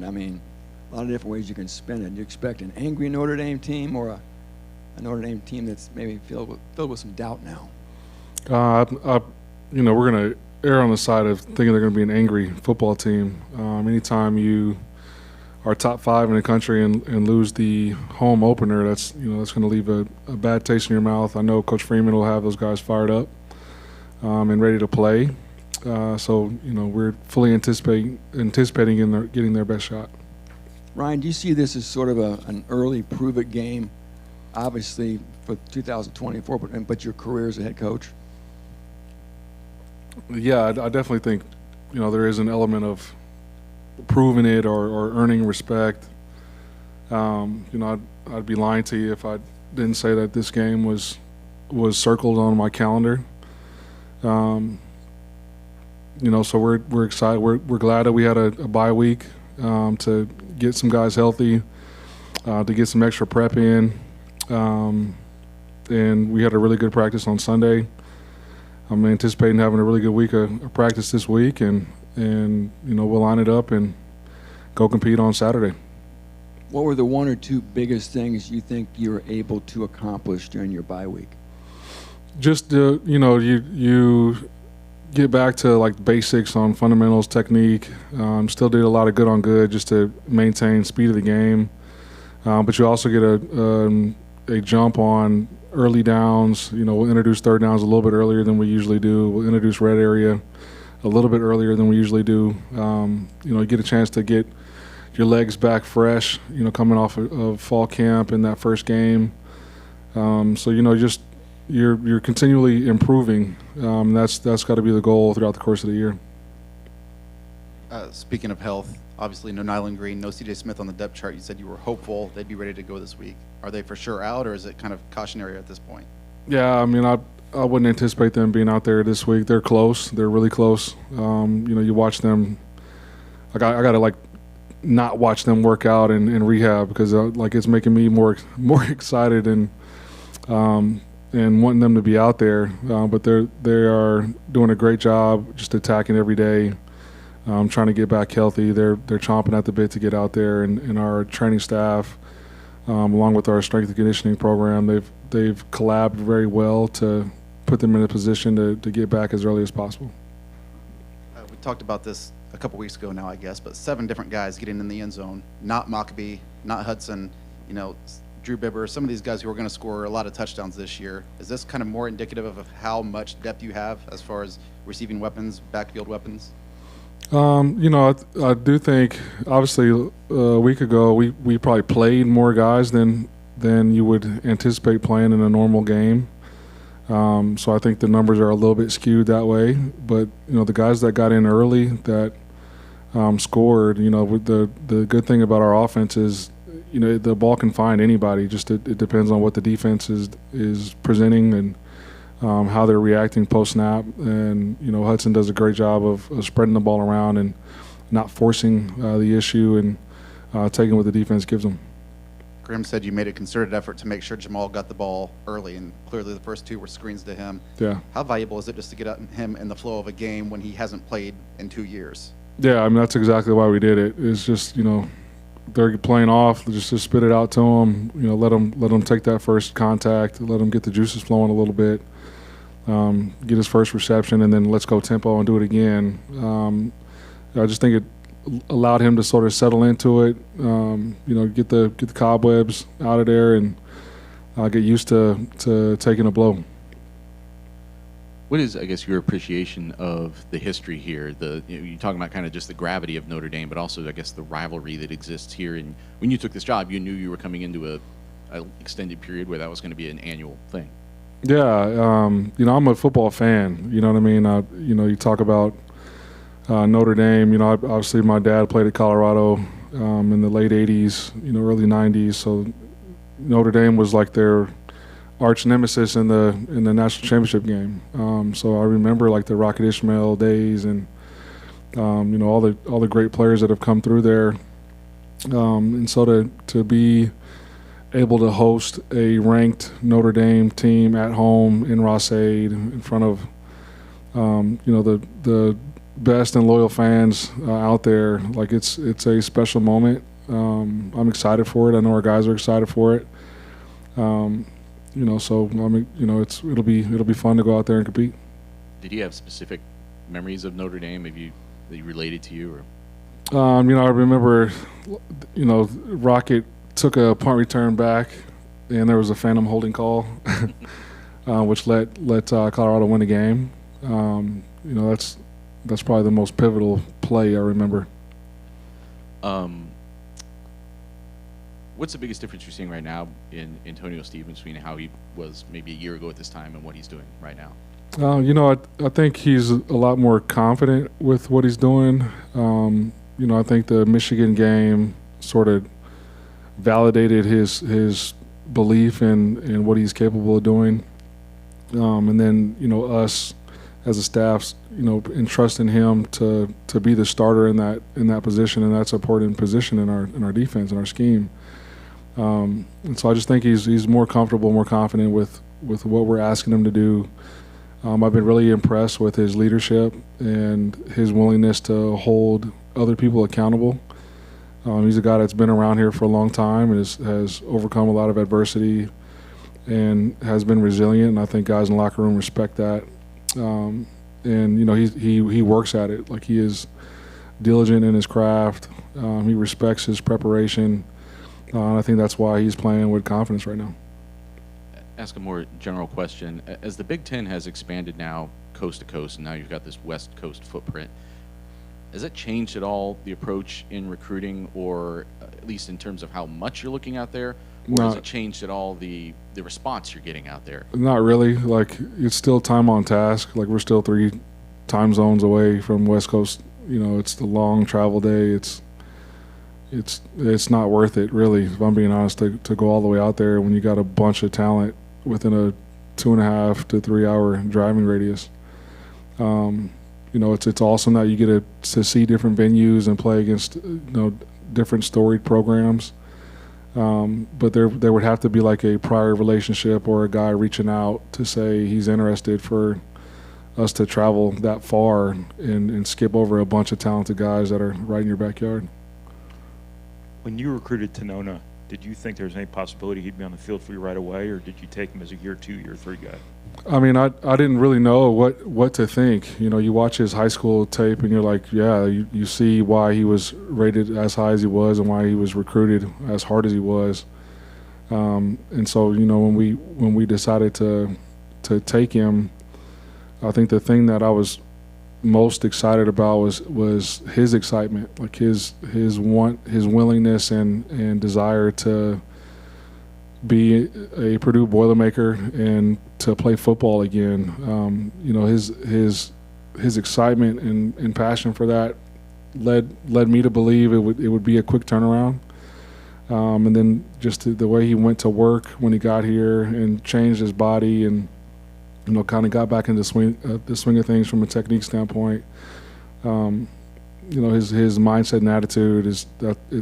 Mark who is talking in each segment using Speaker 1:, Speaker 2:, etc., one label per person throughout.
Speaker 1: I mean, a lot of different ways you can spin it. Do you expect an angry Notre Dame team or a Notre Dame team that's maybe filled with some doubt now?
Speaker 2: We're going to err on the side of thinking they're going to be an angry football team. Anytime you are top 5 in the country and lose the home opener, that's going to leave a bad taste in your mouth. I know Coach Freeman will have those guys fired up and ready to play. So we're fully anticipating getting their best shot.
Speaker 1: Ryan, do you see this as sort of an early prove-it game, obviously for 2024, but your career as a head coach?
Speaker 2: Yeah, I definitely think there is an element of proving it or earning respect. I'd be lying to you if I didn't say that this game was circled on my calendar. So we're excited. We're glad that we had a bye week to get some guys healthy, to get some extra prep in, and we had a really good practice on Sunday. I'm anticipating having a really good week of practice this week, and we'll line it up and go compete on Saturday.
Speaker 1: What were the one or two biggest things you think you were able to accomplish during your bye week?
Speaker 2: Just you get back to like basics on fundamentals, technique. Still did a lot of good on good just to maintain speed of the game, but you also get a jump on early downs. We'll introduce third downs a little bit earlier than we usually do. We'll introduce red area a little bit earlier than we usually do. You get a chance to get your legs back fresh, coming off of fall camp in that first game. So you're continually improving. That's got to be the goal throughout the course of the year.
Speaker 3: Speaking of health, obviously no Nyland Green, no C.J. Smith on the depth chart. You said you were hopeful they'd be ready to go this week. Are they for sure out, or is it kind of cautionary at this point?
Speaker 2: Yeah, I wouldn't anticipate them being out there this week. They're close. They're really close. You watch them. I got to not watch them work out and rehab because it's making me more excited and wanting them to be out there. But they are doing a great job just attacking every day. Trying to get back healthy. They're chomping at the bit to get out there, and our training staff, along with our strength and conditioning program, they've collabed very well to put them in a position to get back as early as possible.
Speaker 3: We talked about this a couple weeks ago now, I guess, but 7 different guys getting in the end zone. Not Mockbee, not Hudson, Drew Bibber, some of these guys who are going to score a lot of touchdowns this year. Is this kind of more indicative of how much depth you have as far as receiving weapons, backfield weapons?
Speaker 2: I do think, obviously, a week ago we probably played more guys than you would anticipate playing in a normal game. So I think the numbers are a little bit skewed that way. But the guys that got in early that scored, with the good thing about our offense is, the ball can find anybody. Just it depends on what the defense is presenting and how they're reacting post-snap. And, Hudson does a great job of spreading the ball around and not forcing the issue and taking what the defense gives them.
Speaker 3: Grim said you made a concerted effort to make sure Jamal got the ball early, and clearly the first 2 were screens to him.
Speaker 2: Yeah.
Speaker 3: How valuable is it just to get him in the flow of a game when he hasn't played in 2 years?
Speaker 2: Yeah, that's exactly why we did it. It's just, they're playing off, just spit it out to them, let them take that first contact, let them get the juices flowing a little bit. Get his first reception, and then let's go tempo and do it again. I just think it allowed him to sort of settle into it, get the cobwebs out of there and get used to taking a blow.
Speaker 4: What is, I guess, your appreciation of the history here? You're talking about kind of just the gravity of Notre Dame, but also, I guess, the rivalry that exists here. And when you took this job, you knew you were coming into a extended period where that was going to be an annual thing.
Speaker 2: Yeah, I'm a football fan. You know what I mean? You talk about Notre Dame. Obviously my dad played at Colorado in the late '80s, early '90s. So Notre Dame was like their arch nemesis in the national championship game. So I remember like the Rocket Ismail days and all the great players that have come through there. And so to be able to host a ranked Notre Dame team at home in Ross-Ade in front of the best and loyal fans out there. Like it's a special moment. I'm excited for it. I know our guys are excited for it. So it'll be fun to go out there and compete.
Speaker 4: Did you have specific memories of Notre Dame that you related to you, or?
Speaker 2: I remember, Rocket took a punt return back, and there was a phantom holding call, which let Colorado win the game. That's probably the most pivotal play I remember.
Speaker 4: What's the biggest difference you're seeing right now in Antonio Stevens between how he was maybe a year ago at this time and what he's doing right now?
Speaker 2: I think he's a lot more confident with what he's doing. I think the Michigan game sort of validated his belief in what he's capable of doing. And then, us as a staff, entrusting him to be the starter in that position, and that's an important position in our defense and our scheme. And so I just think he's more comfortable, more confident with what we're asking him to do. I've been really impressed with his leadership and his willingness to hold other people accountable. He's a guy that's been around here for a long time and has overcome a lot of adversity and has been resilient, and I think guys in the locker room respect that. And he works at it. Like, he is diligent in his craft. He respects his preparation. And I think that's why he's playing with confidence right now.
Speaker 4: Ask a more general question. As the Big Ten has expanded now coast to coast, and now you've got this West Coast footprint, has that changed at all the approach in recruiting, or at least in terms of how much you're looking out there? Or has it changed at all the response you're getting out there? Not
Speaker 2: really. Like, it's still time on task. Like, we're still 3 time zones away from West Coast. It's the long travel day. It's not worth it, really, if I'm being honest, to go all the way out there when you got a bunch of talent within a 2.5 to 3 hour driving radius. It's awesome that you get to see different venues and play against different storied programs. But there would have to be like a prior relationship or a guy reaching out to say he's interested for us to travel that far and skip over a bunch of talented guys that are right in your backyard.
Speaker 5: When you recruited Tanona, did you think there was any possibility he'd be on the field for you right away, or did you take him as a year 2, year 3 guy?
Speaker 2: I didn't really know what to think. You watch his high school tape and you're like, yeah, you see why he was rated as high as he was and why he was recruited as hard as he was. And so, when we decided to take him, I think the thing that I was most excited about was his excitement, like his willingness and desire to be a Purdue Boilermaker and to play football again. His excitement and passion for that led me to believe it would be a quick turnaround. And then just the way he went to work when he got here and changed his body and kind of got back into the swing of things from a technique standpoint. His mindset and attitude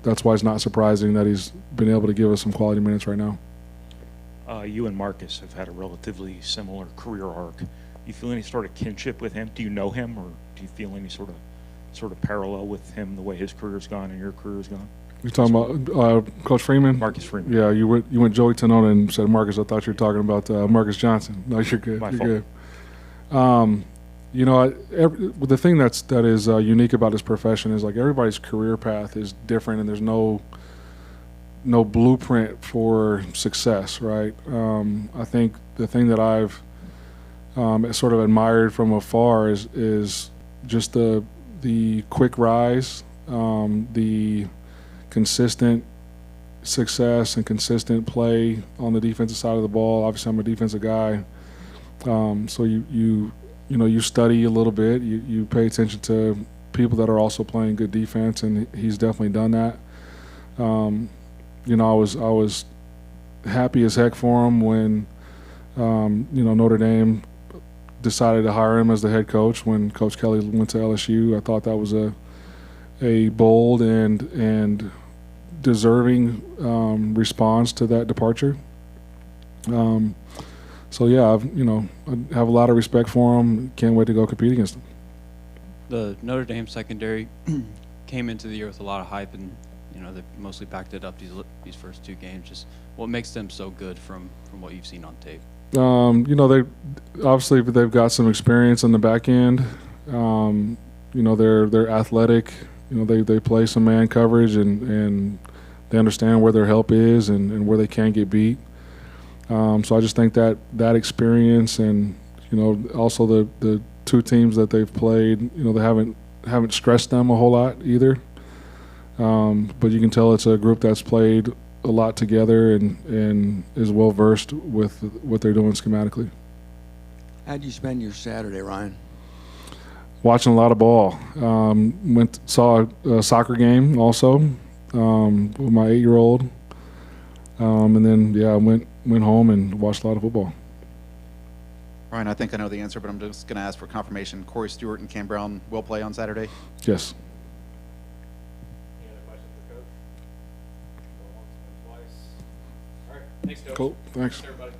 Speaker 2: that's why it's not surprising that he's been able to give us some quality minutes right now.
Speaker 5: You and Marcus have had a relatively similar career arc. Do you feel any sort of kinship with him? Do you know him, or do you feel any sort of parallel with him, the way his career's gone and your career's gone?
Speaker 2: You're talking about Coach Freeman?
Speaker 5: Marcus Freeman.
Speaker 2: Yeah, you went Joey Tanona and said Marcus. I thought you were talking about Marcus Johnson. No, you're good.
Speaker 5: My
Speaker 2: you're
Speaker 5: fault.
Speaker 2: Good. The thing that is unique about this profession is, like, everybody's career path is different, and there's no blueprint for success, right? I think the thing that I've sort of admired from afar is just the quick rise, the consistent success and consistent play on the defensive side of the ball. Obviously, I'm a defensive guy, so you study a little bit. You pay attention to people that are also playing good defense, and he's definitely done that. I was happy as heck for him when Notre Dame decided to hire him as the head coach when Coach Kelly went to LSU. I thought that was a bold and deserving response to that departure. So yeah, I have a lot of respect for him. Can't wait to go compete against him.
Speaker 6: The Notre Dame secondary came into the year with a lot of hype, and they mostly backed it up these first 2 games. Just what makes them so good from what you've seen on tape?
Speaker 2: They obviously they've got some experience on the back end. They're athletic. They play some man coverage and they understand where their help is and where they can get beat. So I just think that experience and also the 2 teams that they've played, they haven't stressed them a whole lot either. But you can tell it's a group that's played a lot together and is well versed with what they're doing schematically.
Speaker 1: How'd you spend your Saturday, Ryan?
Speaker 2: Watching a lot of ball. Saw a soccer game also with my 8-year-old, and then I went home and watched a lot of football.
Speaker 3: Ryan, I think I know the answer, but I'm just going to ask for confirmation. Corey Stewart and Cam Brown will play on Saturday?
Speaker 2: Yes.
Speaker 7: Any other questions for Coach? Go once, win twice. All right, thanks, Coach.
Speaker 2: Cool. Thanks.
Speaker 7: Thanks, everybody.